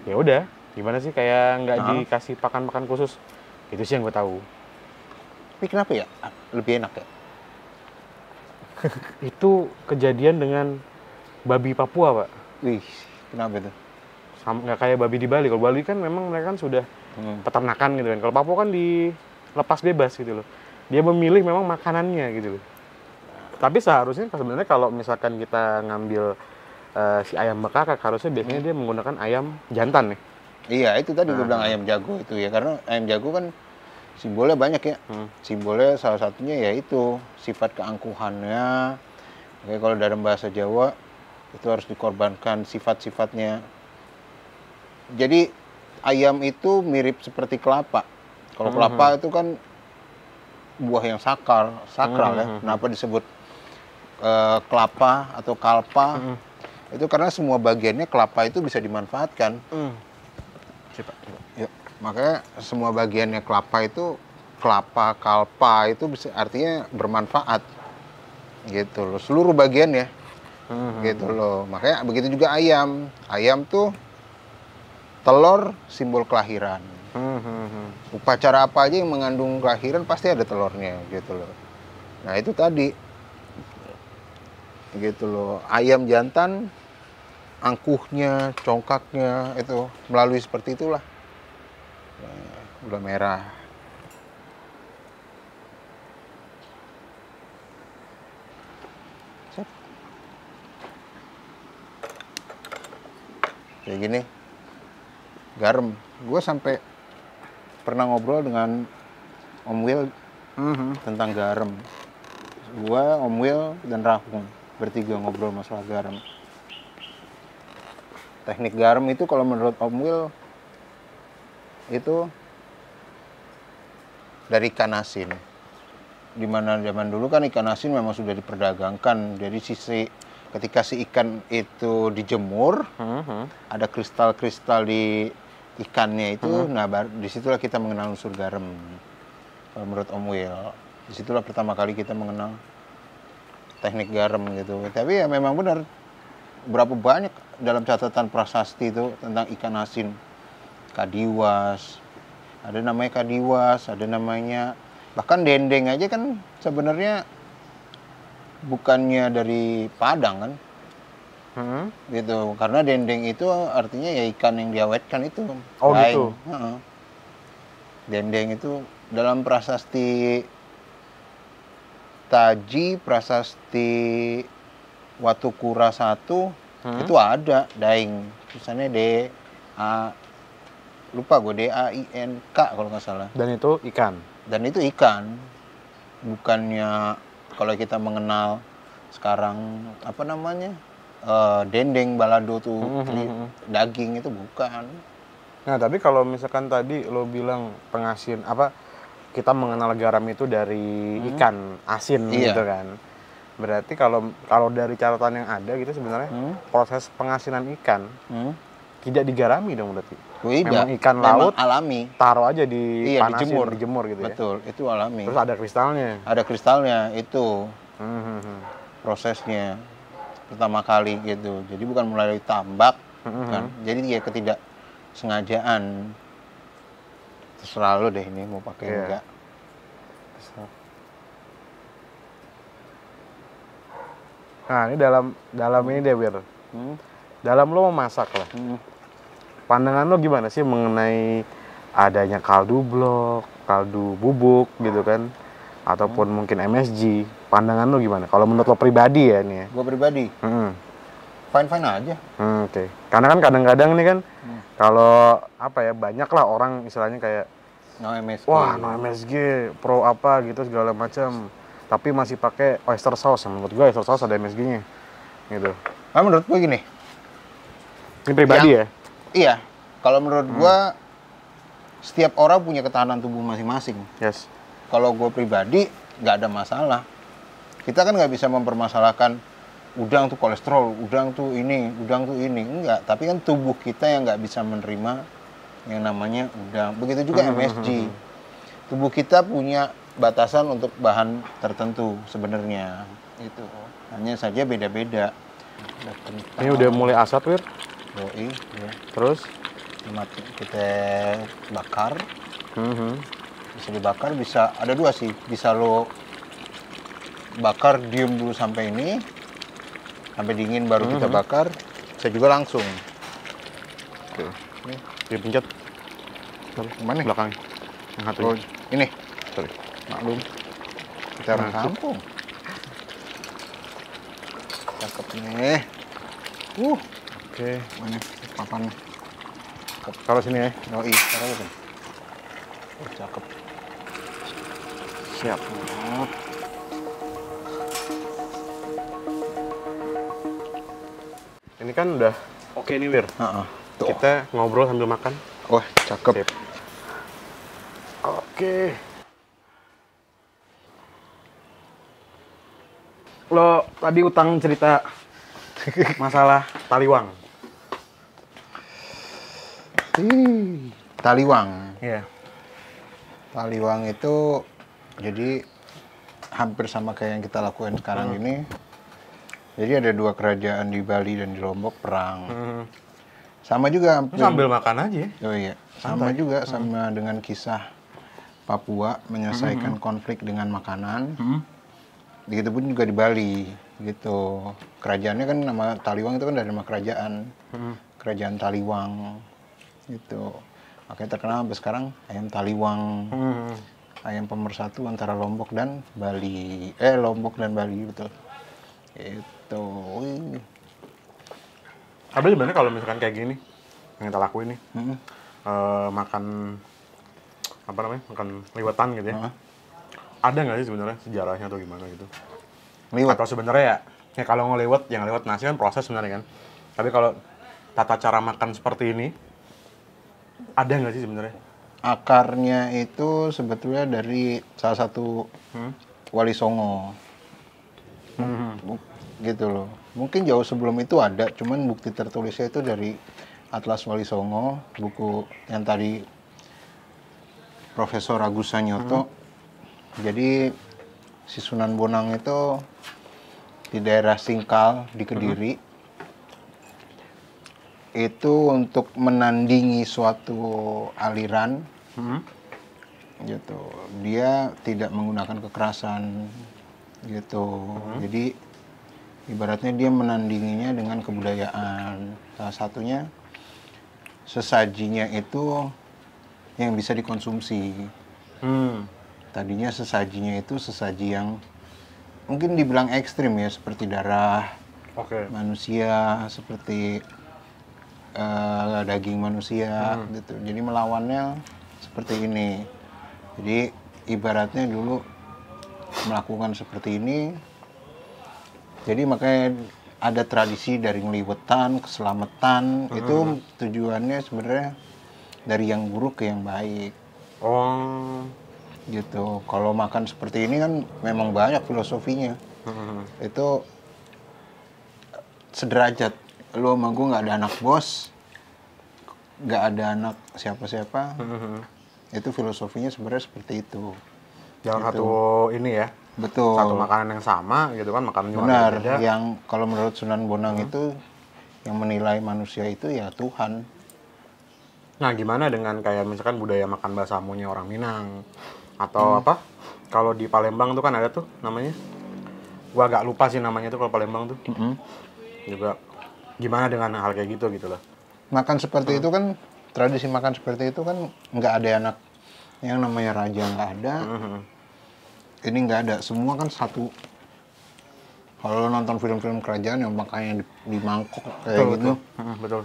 S2: ya udah, gimana sih kayak nggak dikasih pakan khusus. Itu sih yang gue tahu.
S1: Tapi kenapa ya lebih enak ya?
S2: Itu kejadian dengan babi Papua, Pak.
S1: Wih, kenapa itu?
S2: Nggak kayak babi di Bali. Kalau Bali kan memang mereka kan sudah peternakan gitu kan. Kalau Papua kan dilepas bebas gitu loh. Dia memilih memang makanannya gitu loh. Tapi seharusnya sebenarnya kalau misalkan kita ngambil si ayam bekakak, harusnya biasanya dia menggunakan ayam jantan nih.
S1: Iya, itu tadi gue bilang ayam jago itu ya. Karena ayam jago kan simbolnya banyak ya. Simbolnya salah satunya yaitu sifat keangkuhannya. Oke, kalau dalam bahasa Jawa itu harus dikorbankan sifat-sifatnya. Jadi ayam itu mirip seperti kelapa. Kalau kelapa itu kan buah yang sakral ya. Kenapa disebut kelapa atau kalpa? Itu karena semua bagiannya kelapa itu bisa dimanfaatkan.
S2: Coba.
S1: Ya, makanya semua bagiannya kelapa itu kalpa itu bisa artinya bermanfaat. Gitu loh. Seluruh bagiannya. Gitu loh. Makanya begitu juga ayam. Ayam tuh telur simbol kelahiran. Upacara apa aja yang mengandung kelahiran pasti ada telurnya gitu loh. Nah itu tadi gitu loh, ayam jantan angkuhnya, congkaknya itu melalui seperti itulah. Nah, gula merah. Kayak gini. Garam. Gue sampai pernah ngobrol dengan Om Will tentang garam. Gue, Om Will, dan Rahung bertiga ngobrol masalah garam. Teknik garam itu kalau menurut Om Will itu dari ikan asin. Dimana zaman dulu kan ikan asin memang sudah diperdagangkan. Dari sisi ketika si ikan itu dijemur, ada kristal-kristal di ikannya itu, nah disitulah kita mengenal unsur garam. Kalau menurut Om Will, disitulah pertama kali kita mengenal teknik garam gitu. Tapi ya memang benar, berapa banyak dalam catatan prasasti itu tentang ikan asin. Kadiwas, ada namanya kadiwas, ada namanya, bahkan dendeng aja kan sebenarnya bukannya dari Padang kan. Gitu, karena dendeng itu artinya ya ikan yang diawetkan itu.
S2: Oh gitu.
S1: Dendeng itu dalam prasasti Taji, prasasti Watukura 1 itu ada daing, tulisannya lupa gue, DAINK kalau nggak salah.
S2: Dan itu ikan.
S1: Dan itu ikan, bukannya kalau kita mengenal sekarang apa namanya dendeng balado tuh daging, itu bukan.
S2: Nah tapi kalau misalkan tadi lo bilang pengasin apa, kita mengenal garam itu dari ikan asin gitu kan. Berarti kalau dari catatan yang ada gitu sebenarnya proses pengasinan ikan tidak digarami dong berarti. Memang ikan laut
S1: alami.
S2: Taruh aja di panasin,
S1: dijemur
S2: gitu.
S1: Betul, itu alami.
S2: Terus ada kristalnya.
S1: Ada kristalnya itu. prosesnya pertama kali gitu. Jadi bukan melalui tambak kan. Jadi ya ketidaksengajaan. Terserah lo deh ini mau pakai enggak.
S2: Nah, ini dalam ini deh, Wir. Dalam lo mau masak lah. Pandangan lo gimana sih mengenai adanya kaldu blok, kaldu bubuk gitu kan? Ataupun mungkin MSG. Pandangan lo gimana? Kalau menurut lo pribadi ya ini ya?
S1: Gue pribadi? Fine-fine aja.
S2: Oke. Karena kan kadang-kadang nih kan, kalau apa ya, banyak lah orang istilahnya kayak
S1: no MSG.
S2: Wah, no MSG, pro apa gitu segala macam. Tapi masih pakai oyster sauce. Menurut gue oyster sauce ada MSG-nya. Gitu.
S1: Nah, menurut gue gini.
S2: Ini pribadi ya?
S1: Iya. Kalau menurut gue, setiap orang punya ketahanan tubuh masing-masing.
S2: Yes.
S1: Kalau gue pribadi, nggak ada masalah. Kita kan nggak bisa mempermasalahkan udang tuh kolesterol, udang tuh ini, udang tuh ini. Enggak. Tapi kan tubuh kita yang nggak bisa menerima yang namanya udang. Begitu juga MSG. Tubuh kita punya batasan untuk bahan tertentu sebenarnya. Itu. Hanya saja beda-beda.
S2: Ini udah mulai asap, Wir?
S1: Yoi, ya.
S2: Terus?
S1: Kita bakar. Bisa dibakar, bisa ada dua sih. Bisa lo bakar diem dulu sampai ini, sampai dingin baru kita bakar. Bisa juga langsung.
S2: Oke. Dipencet.
S1: Mana?
S2: Belakang. Yang satu.
S1: Oh, ini.
S2: Sorry.
S1: Maklum. Kita orang kampung. Cakep nih.
S2: Oke.
S1: Mana? Papan.
S2: Taruh sini ya.
S1: Yoi, taruh kan. Cakep.
S2: Siap. Ini kan udah oke nih, Wir. Kita ngobrol sambil makan.
S1: Wah, cakep.
S2: Sip. Oke. Lo tadi utang cerita masalah taliwang.
S1: Taliwang.
S2: Iya.
S1: Taliwang itu jadi hampir sama kayak yang kita lakukan sekarang ini. Jadi ada dua kerajaan di Bali dan di Lombok perang. Sama juga.
S2: Sambil makan aja.
S1: Oh iya. Sama juga sama dengan kisah Papua menyelesaikan konflik dengan makanan. Begitupun juga di Bali gitu. Kerajaannya kan nama Taliwang itu kan dari nama kerajaan. Kerajaan Taliwang gitu. Makanya terkenal sampai sekarang ayam Taliwang. Ayam pemersatu antara Lombok dan Bali. Lombok dan Bali betul. Itu.
S2: Tapi sebenarnya kalau misalkan kayak gini yang kita lakuin nih, makan apa namanya, makan liwetan gitu ya, ada nggak sih sebenarnya sejarahnya atau gimana gitu? Liwet. Atau sebenarnya ya kalau ngeliwet, yang liwet nasi kan proses sebenarnya kan. Tapi kalau tata cara makan seperti ini, ada nggak sih sebenarnya?
S1: Akarnya itu sebetulnya dari salah satu Wali Songo. Gitu loh. Mungkin jauh sebelum itu ada, cuman bukti tertulisnya itu dari Atlas Wali Songo, buku yang tadi Profesor Agus Sanyoto. Jadi si Sunan Bonang itu di daerah Singkal di Kediri. Itu untuk menandingi suatu aliran. Gitu. Dia tidak menggunakan kekerasan gitu. Jadi ibaratnya dia menandinginya dengan kebudayaan. Salah satunya sesajinya itu yang bisa dikonsumsi. Tadinya sesajinya itu sesaji yang mungkin dibilang ekstrim ya, seperti darah manusia, seperti daging manusia gitu. Jadi melawannya seperti ini. Jadi ibaratnya dulu melakukan seperti ini. Jadi makanya ada tradisi dari ngeliwetan, keselamatan. Itu tujuannya sebenarnya dari yang buruk ke yang baik. Gitu. Kalau makan seperti ini kan memang banyak filosofinya. Itu sederajat. Lu sama gue nggak ada anak bos, nggak ada anak siapa-siapa. Itu filosofinya sebenarnya seperti itu.
S2: Dalam
S1: Gitu.
S2: satu ini ya.
S1: Betul.
S2: Satu makanan yang sama gitu kan, makanannya
S1: Benar.
S2: beda.
S1: Yang kalau menurut Sunan Bonang itu yang menilai manusia itu ya Tuhan.
S2: Nah, gimana dengan kayak misalkan budaya makan basamunya orang Minang atau apa? Kalau di Palembang tuh kan ada tuh namanya. Gua agak lupa sih namanya tuh kalau Palembang tuh. Juga gimana dengan hal kayak gitu loh.
S1: Makan seperti itu kan, tradisi makan seperti itu kan nggak ada anak yang namanya raja, nggak ada. Ini nggak ada, semua kan satu. Kalau lo nonton film-film kerajaan yang makannya di mangkok kayak gitu.
S2: Betul.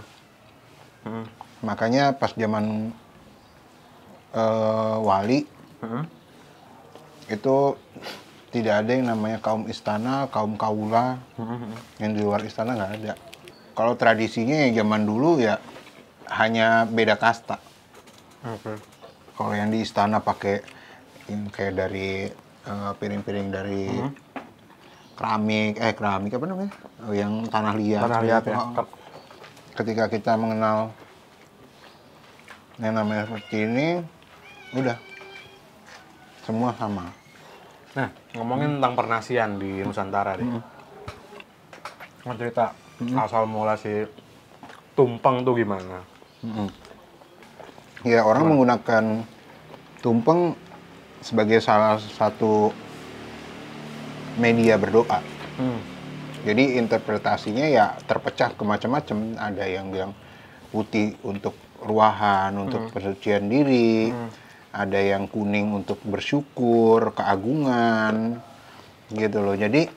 S1: Makanya pas zaman Wali itu tidak ada yang namanya kaum istana, kaum kaula, yang di luar istana nggak ada. Kalau tradisinya ya zaman dulu ya hanya beda kasta. Kalau yang di istana pakai yang kayak dari piring-piring dari keramik apa namanya? Yang tanah liat.
S2: Tanah liat ya.
S1: Ketika kita mengenal yang namanya seperti ini, udah semua sama.
S2: Nah, ngomongin tentang pernasian di Nusantara deh. Mau cerita asal mula si tumpeng tuh gimana?
S1: Ya orang menggunakan tumpeng sebagai salah satu media berdoa. Jadi interpretasinya ya terpecah ke macam-macam. Ada yang bilang putih untuk ruahan, untuk pensucian diri. Ada yang kuning untuk bersyukur, keagungan, gitu loh. Jadi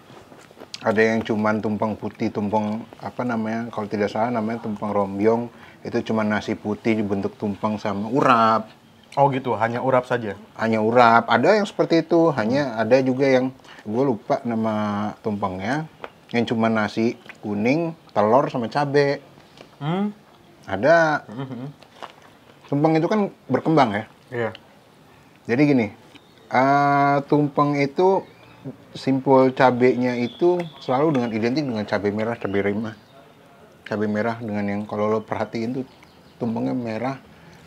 S1: ada yang cuman tumpeng putih, tumpeng apa namanya? Kalau tidak salah namanya tumpeng rombyong. Itu cuma nasi putih dibentuk tumpeng sama urap.
S2: Oh gitu, hanya urap saja?
S1: Hanya urap. Ada yang seperti itu. Hanya ada juga yang gue lupa nama tumpengnya. Yang cuma nasi kuning, telur sama cabe. Ada. Tumpeng itu kan berkembang ya.
S2: Iya.
S1: Jadi gini, tumpeng itu simpul cabenya itu selalu dengan identik dengan cabai merah, cabai rimah. Cabai merah dengan yang kalau lo perhatiin tuh tumpengnya merah,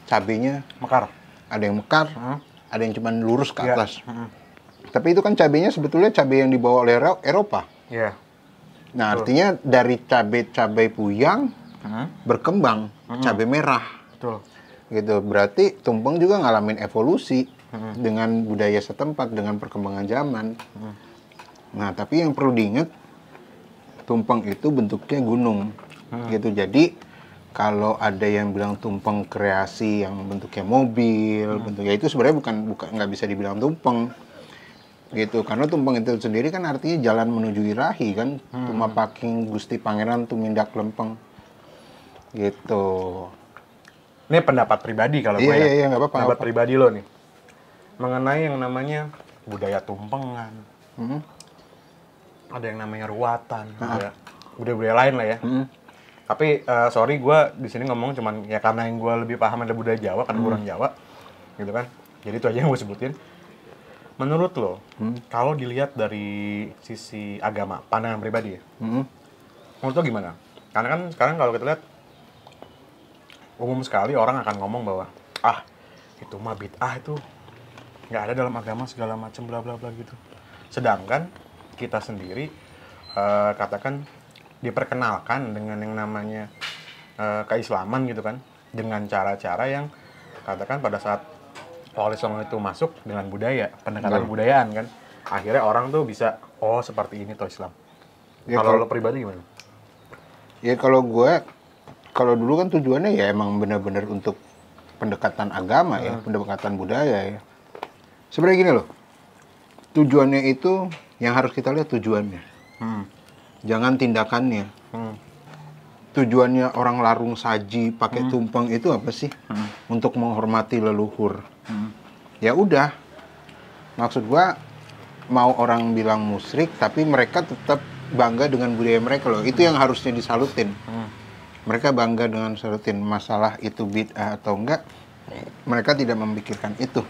S1: cabenya
S2: Mekar.
S1: ada yang mekar, ada yang cuma lurus ke atas. Tapi itu kan cabenya sebetulnya cabai yang dibawa oleh Eropa.
S2: Iya.
S1: Nah, artinya dari cabai puyang berkembang cabai merah.
S2: Betul.
S1: Gitu. Berarti tumpeng juga ngalamin evolusi dengan budaya setempat, dengan perkembangan zaman. Nah, tapi yang perlu diingat, tumpeng itu bentuknya gunung. Gitu. Jadi, kalau ada yang bilang tumpeng kreasi yang bentuknya mobil, bentuknya itu sebenarnya bukan nggak bisa dibilang tumpeng. Gitu. Karena tumpeng itu sendiri kan artinya jalan menuju Irahi kan. Tumapaking Gusti Pangeran Tumindak Lempeng. Gitu.
S2: Ini pendapat pribadi kalau gue ya.
S1: Iya, nggak apa-apa.
S2: Pendapat pribadi lo nih. Mengenai yang namanya budaya tumpengan. Ada yang namanya ruatan. Budaya-budaya lain lah ya. Tapi sorry gue di sini ngomong cuman ya karena yang gue lebih paham ada budaya Jawa, karena gue orang Jawa. Gitu kan. Jadi itu aja yang gue sebutin. Menurut lo, kalau dilihat dari sisi agama, pandangan pribadi ya. Menurut lo gimana? Karena kan sekarang kalau kita lihat umum sekali orang akan ngomong bahwa itu mah bid'ah, itu nggak ada dalam agama segala macam bla bla bla gitu. Sedangkan kita sendiri katakan diperkenalkan dengan yang namanya keislaman gitu kan, dengan cara-cara yang katakan pada saat Wali Songo itu masuk dengan budaya, pendekatan kebudayaan kan, akhirnya orang tuh bisa seperti ini toh Islam. Ya, kalau lo pribadi gimana?
S1: Ya kalau gue, kalau dulu kan tujuannya ya emang benar-benar untuk pendekatan agama ya, pendekatan budaya ya. Sebenarnya gini loh, tujuannya itu yang harus kita lihat tujuannya. Jangan tindakannya. Tujuannya orang larung saji pakai tumpeng itu apa sih? Untuk menghormati leluhur. Ya udah, maksud gua mau orang bilang musyrik tapi mereka tetap bangga dengan budaya mereka loh. Itu yang harusnya disalutin. Mereka bangga dengan salutin. Masalah itu bid'ah atau enggak, mereka tidak memikirkan itu.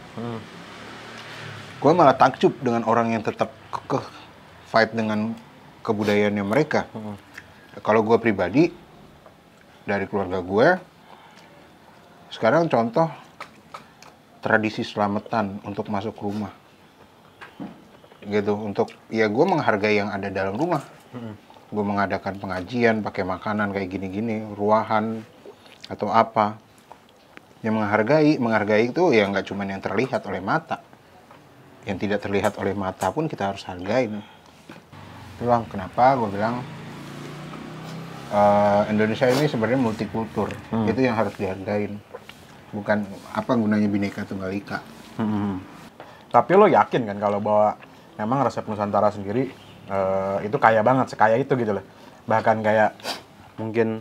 S1: Gua malah takjub dengan orang yang tetap kekeh fight dengan kebudayaannya mereka. Kalau gue pribadi, dari keluarga gue, sekarang contoh tradisi selamatan untuk masuk rumah. gitu. Untuk ya gue menghargai yang ada dalam rumah. Gue mengadakan pengajian pakai makanan kayak gini-gini, ruahan atau apa. Yang menghargai itu ya nggak cuma yang terlihat oleh mata. Yang tidak terlihat oleh mata pun kita harus hargain. Itulah kenapa gue bilang Indonesia ini sebenarnya multikultur. Itu yang harus dihargain. Bukan apa gunanya Bhinneka Tunggal Ika.
S2: Tapi lo yakin kan kalau bahwa memang resep Nusantara sendiri itu kaya banget, sekaya itu gitu loh. Bahkan kayak mungkin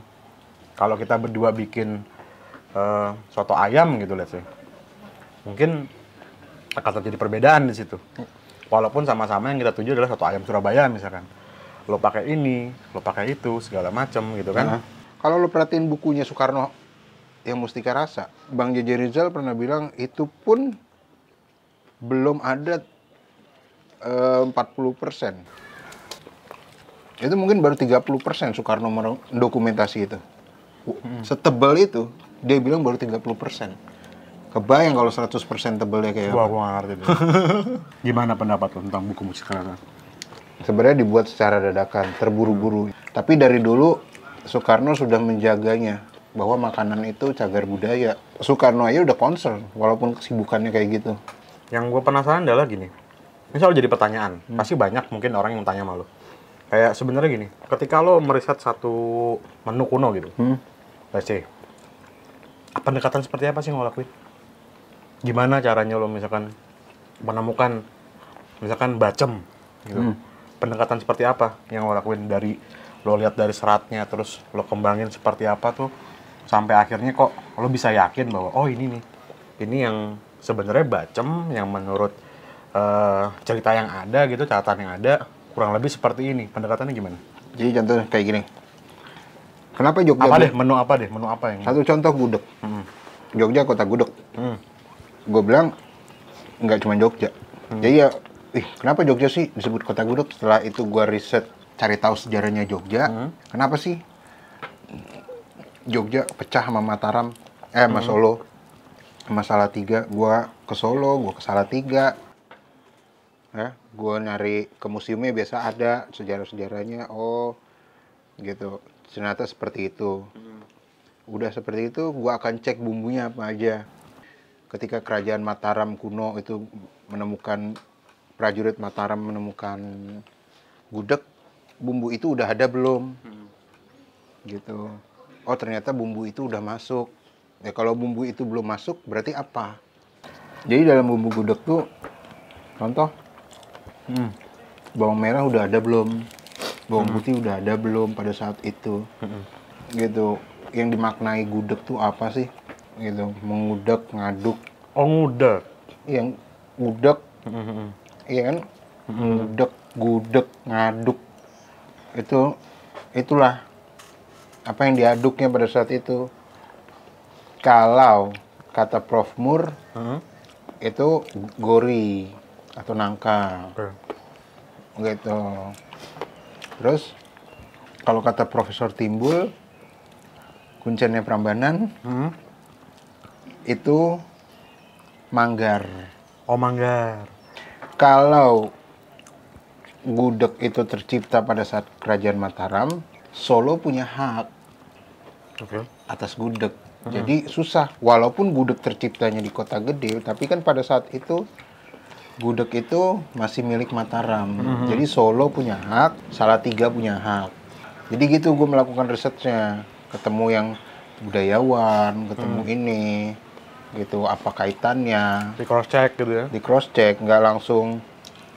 S2: kalau kita berdua bikin soto ayam gitu let's say. Mungkin akan terjadi perbedaan di situ. Walaupun sama-sama yang kita tuju adalah soto ayam Surabaya misalkan. Lo pakai ini, lo pakai itu, segala macem gitu kan.
S1: Kalau lo perhatiin bukunya Soekarno yang Mustika Rasa, Bang J.J. Rizal pernah bilang itu pun belum ada 40%. Itu mungkin baru 30% Soekarno mendokumentasi itu. Setebal itu, dia bilang baru 30%. Kebayang kalau 100% tebalnya kayak apa?
S2: Gua nggak ngerti deh. Gimana pendapat lo tentang buku Mustika Rasa?
S1: Sebenarnya dibuat secara dadakan, terburu-buru. Tapi dari dulu Soekarno sudah menjaganya bahwa makanan itu cagar budaya. Soekarno aja udah concern, walaupun kesibukannya kayak gitu.
S2: Yang gue penasaran adalah gini, ini selalu jadi pertanyaan. Pasti banyak mungkin orang yang tanya sama lo. Kayak sebenarnya gini, ketika lo meriset satu menu kuno gitu, let's say, pendekatan seperti apa sih yang lo lakuin? Gimana caranya lo misalkan menemukan, misalkan bacem gitu. Pendekatan seperti apa yang lo lakuin dari lo lihat dari seratnya, terus lo kembangin seperti apa tuh, sampai akhirnya kok lo bisa yakin bahwa oh ini nih, ini yang sebenarnya bacem yang menurut cerita yang ada gitu, catatan yang ada kurang lebih seperti ini. Pendekatannya gimana?
S1: Jadi contoh kayak gini. Kenapa Jogja?
S2: Apa deh? Menu apa deh? Menu apa yang?
S1: Satu contoh gudeg. Jogja kota gudeg. Gue bilang nggak cuma Jogja. Jadi ya, kenapa Jogja sih disebut kota gudeg? Setelah itu gue riset, cari tahu sejarahnya Jogja. Kenapa sih Jogja pecah sama Mataram, sama Solo, sama Salatiga? Gue ke Solo, gue ke Salatiga. Ya, gue nyari ke museumnya biasa ada sejarah-sejarahnya. Oh, gitu. Ternyata seperti itu. Udah seperti itu, gue akan cek bumbunya apa aja. Ketika kerajaan Mataram kuno itu menemukan, prajurit Mataram menemukan gudeg, bumbu itu udah ada belum? Gitu. Oh, ternyata bumbu itu udah masuk. Ya, kalau bumbu itu belum masuk, berarti apa? Jadi dalam bumbu gudeg tuh, contoh, bawang merah udah ada belum? Bawang putih udah ada belum pada saat itu? Gitu. Yang dimaknai gudeg tuh apa sih? Gitu. Mengudek, ngaduk.
S2: Oh, ngudek.
S1: Yang gudeg, iya kan? Ngudek, gudeg, ngaduk. Itulah apa yang diaduknya pada saat itu. Kalau kata Prof. Mur, itu gori atau nangka. Gitu. Terus kalau kata Profesor Timbul, kuncennya Prambanan, itu manggar.
S2: Oh, manggar.
S1: Kalau gudeg itu tercipta pada saat kerajaan Mataram, Solo punya hak atas gudeg. Jadi susah, walaupun gudeg terciptanya di kota gede, tapi kan pada saat itu gudeg itu masih milik Mataram. Jadi Solo punya hak, Salatiga punya hak. Jadi gitu gue melakukan risetnya, ketemu yang budayawan, ketemu ini, gitu apa kaitannya.
S2: Di cross check gitu ya?
S1: Di cross check, nggak langsung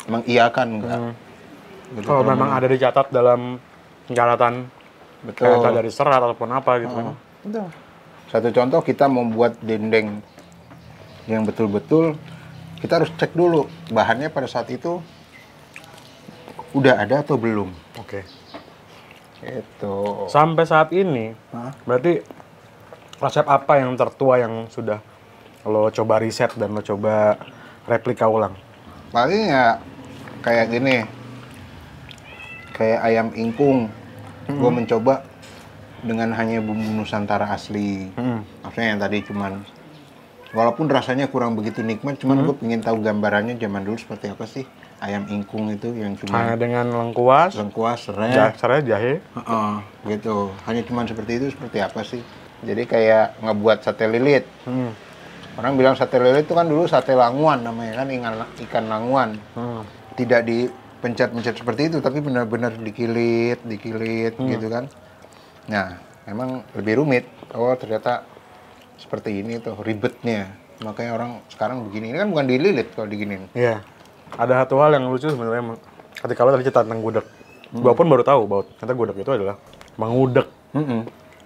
S1: mengiyakan, enggak. Gitu,
S2: kalau memang ada dicatat dalam catatan,
S1: betul,
S2: dari serat ataupun apa gitu kan.
S1: Betul. Satu contoh, kita membuat dendeng yang betul-betul, kita harus cek dulu bahannya pada saat itu udah ada atau belum.
S2: Oke.
S1: Itu.
S2: Sampai saat ini, berarti resep apa yang tertua yang sudah lo coba riset dan lo coba replika ulang?
S1: Paling ya kayak gini, kayak ayam ingkung. Gue mencoba dengan hanya bumbu Nusantara asli. Maksudnya yang tadi cuman Walaupun rasanya kurang begitu nikmat, cuman gue pengen tahu gambarannya zaman dulu seperti apa sih ayam ingkung itu yang cuma
S2: Hanya dengan lengkuas,
S1: serai,
S2: jahe.
S1: gitu. Hanya cuma seperti itu, seperti apa sih? Jadi kayak ngebuat sate lilit. Orang bilang sate lilit itu kan dulu sate languan namanya kan, ikan languan. Tidak dipencet-pencet seperti itu, tapi benar-benar dikilit gitu kan. Nah, memang lebih rumit. Oh, ternyata seperti ini tuh ribetnya. Makanya orang sekarang begini. Ini kan bukan dililit kalau diginin.
S2: Iya. Ada satu hal yang lucu sebenarnya ketika lo tadi cerita tentang gudeg. Gua pun baru tahu bahwa ternyata gudeg itu adalah mengudek,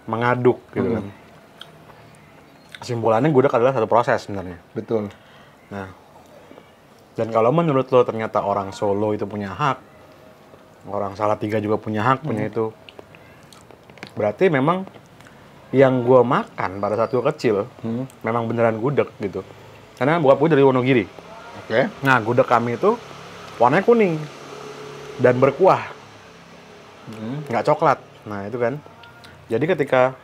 S2: mengaduk gitu kan. Kesimpulannya gudeg adalah satu proses sebenarnya.
S1: Betul.
S2: Nah, dan kalau menurut lo ternyata orang Solo itu punya hak, orang Salatiga juga punya hak, punya itu, berarti memang yang gue makan pada saat gue kecil, memang beneran gudeg gitu. Karena bokap gue dari Wonogiri.
S1: Oke.
S2: Nah, gudeg kami itu warnanya kuning dan berkuah, nggak coklat. Nah, itu kan. Jadi ketika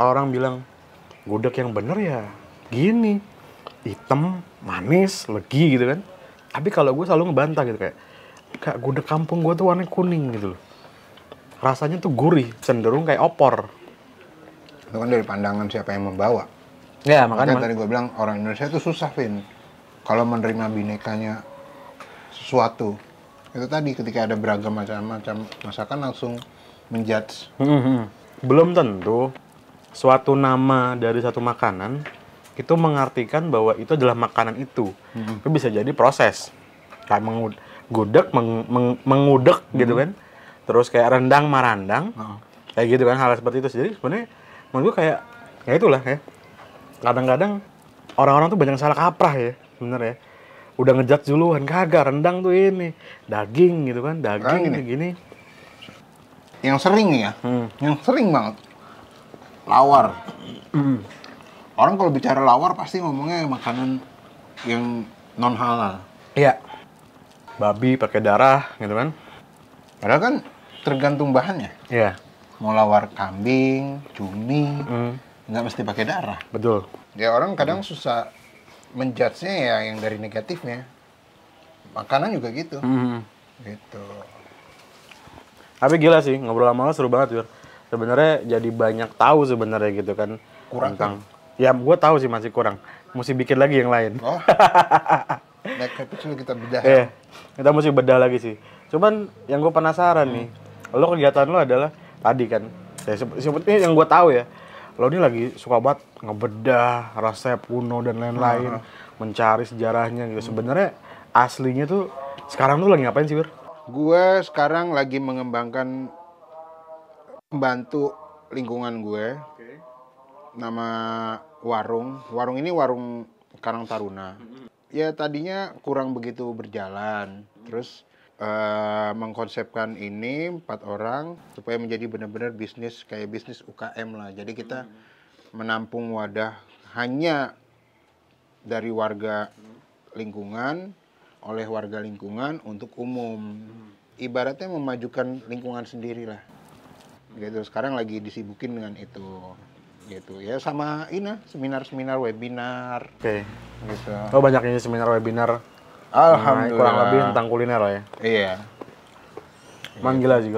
S2: orang bilang gudeg yang bener ya gini, hitam, manis, legi gitu kan. Tapi kalau gue selalu ngebantah gitu kayak, Kak, gudeg kampung gue tuh warnanya kuning gitu loh. Rasanya tuh gurih, cenderung kayak opor.
S1: Itu kan dari pandangan siapa yang membawa.
S2: Ya,
S1: Makanya
S2: makanya
S1: tadi gue bilang orang Indonesia itu susah, Vin. Kalau menerima binekanya sesuatu. Itu tadi ketika ada beragam macam-macam masakan langsung menjudge.
S2: Belum tentu suatu nama dari satu makanan itu mengartikan bahwa itu adalah makanan itu. Itu bisa jadi proses. Kayak gudeg, mengudek gitu kan. Terus kayak rendang marandang. Kayak gitu kan, hal seperti itu. Jadi sebenarnya menurut gue kayak, ya itulah ya. Kadang-kadang orang-orang tuh banyak salah kaprah ya sebenarnya. Udah ngejudge duluan, kagak, rendang tuh ini daging gitu kan, daging gini.
S1: Yang sering nih ya, yang sering banget lawar. Orang kalau bicara lawar pasti ngomongnya makanan yang non halal.
S2: Iya. Babi pakai darah gitu kan.
S1: Padahal kan tergantung bahannya.
S2: Iya.
S1: Mau lawar kambing, cumi, nggak mesti pakai darah.
S2: Betul.
S1: Ya orang kadang susah menjudge-nya ya yang dari negatifnya. Makanan juga gitu. Gitu.
S2: Tapi gila sih, ngobrol sama lo seru banget, Jur. Sebenarnya jadi banyak tahu sebenarnya gitu kan.
S1: Kurang
S2: tentang. Ya, gue tahu sih masih kurang. Mesti bikin lagi yang lain.
S1: Oh. Next episode kita bedah.
S2: Iya. Kita mesti bedah lagi sih. Cuman yang gue penasaran nih, lo kegiatan lo adalah tadi kan. Ya, seperti yang gue tahu ya. Lo ini lagi suka banget ngebedah resep kuno dan lain-lain, mencari sejarahnya gitu. Sebenarnya aslinya tuh sekarang tuh lagi ngapain sih, Wir?
S1: Gue sekarang lagi mengembangkan, membantu lingkungan gue. Nama warung. Warung ini warung Karang Taruna. Ya tadinya kurang begitu berjalan. Terus mengkonsepkan ini 4 orang supaya menjadi benar-benar bisnis kayak bisnis UKM lah. Jadi kita menampung wadah hanya dari warga lingkungan, oleh warga lingkungan untuk umum. Ibaratnya memajukan lingkungan sendiri lah. Gitu. Sekarang lagi disibukin dengan itu. Gitu ya, sama ini seminar-seminar, webinar.
S2: Oke.
S1: Gitu.
S2: Oh, banyak ini seminar webinar.
S1: Alhamdulillah.
S2: Kurang lebih tentang kuliner lah ya.
S1: Iya.
S2: Emang gila sih.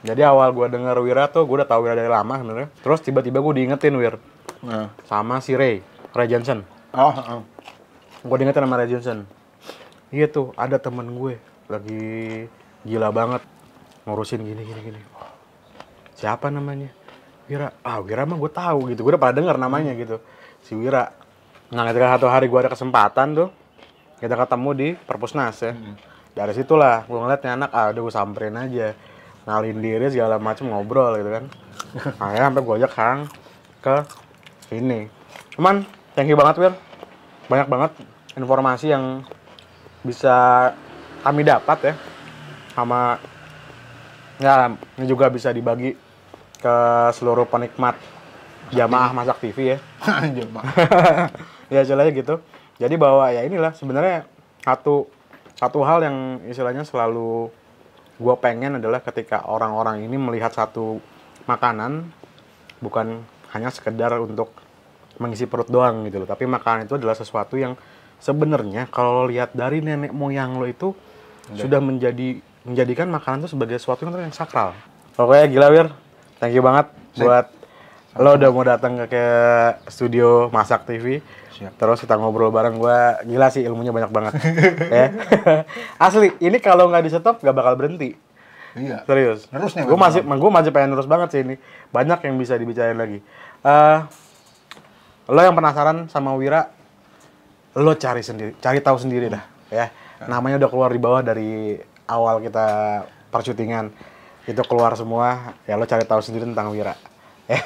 S2: Jadi awal gue denger Wira tuh, gue udah tahu Wira dari lama sebenarnya. Terus tiba-tiba gue diingetin Wir. Sama si Ray Johnson. Gue diingetin sama Ray Johnson. Iya tuh, ada temen gue lagi gila banget ngurusin gini. Siapa namanya? Wira. Wira mah gue tahu gitu. Gue udah pada denger namanya gitu. Si Wira. Nah, ketika satu hari gue ada kesempatan tuh, kita ketemu di Perpusnas ya. Dari situlah gue ngeliatnya anak, udah gue samperin aja. Ngalin diri segala macem, ngobrol gitu kan. Akhirnya sampai gue ajak Kang ke sini. Cuman, thank you banget Wir. Banyak banget informasi yang bisa kami dapat ya. Sama, ya ini juga bisa dibagi ke seluruh penikmat jamaah Masak TV ya. Ya istilahnya gitu. Jadi bahwa ya inilah sebenarnya satu hal yang istilahnya selalu gue pengen adalah ketika orang-orang ini melihat satu makanan bukan hanya sekedar untuk mengisi perut doang gitu loh. Tapi makanan itu adalah sesuatu yang sebenarnya kalau lo lihat dari nenek moyang lo itu sudah menjadikan makanan itu sebagai sesuatu yang sakral. Pokoknya gila Wir, thank you banget buat lo udah mau datang ke studio Masak TV. Siap. Terus kita ngobrol bareng, gua gila sih ilmunya banyak banget. Ya. Asli, ini kalau nggak di stop nggak bakal berhenti.
S1: Iya.
S2: Serius.
S1: Terus nih.
S2: Gue masih pengen terus banget sih ini. Banyak yang bisa dibicarain lagi. Lo yang penasaran sama Wira, lo cari tahu sendiri dah, ya. Namanya udah keluar di bawah dari awal kita persyutingan. Itu keluar semua, ya lo cari tahu sendiri tentang Wira. Ya.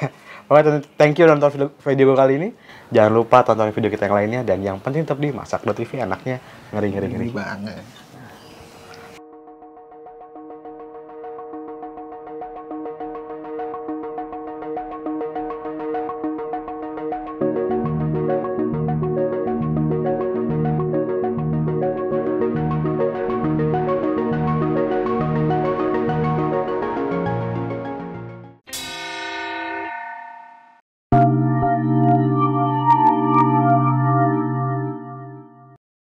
S2: Oke, thank you udah nonton video kali ini. Jangan lupa tonton video kita yang lainnya dan yang penting tetap di Masak.tv, anaknya ngeri banget.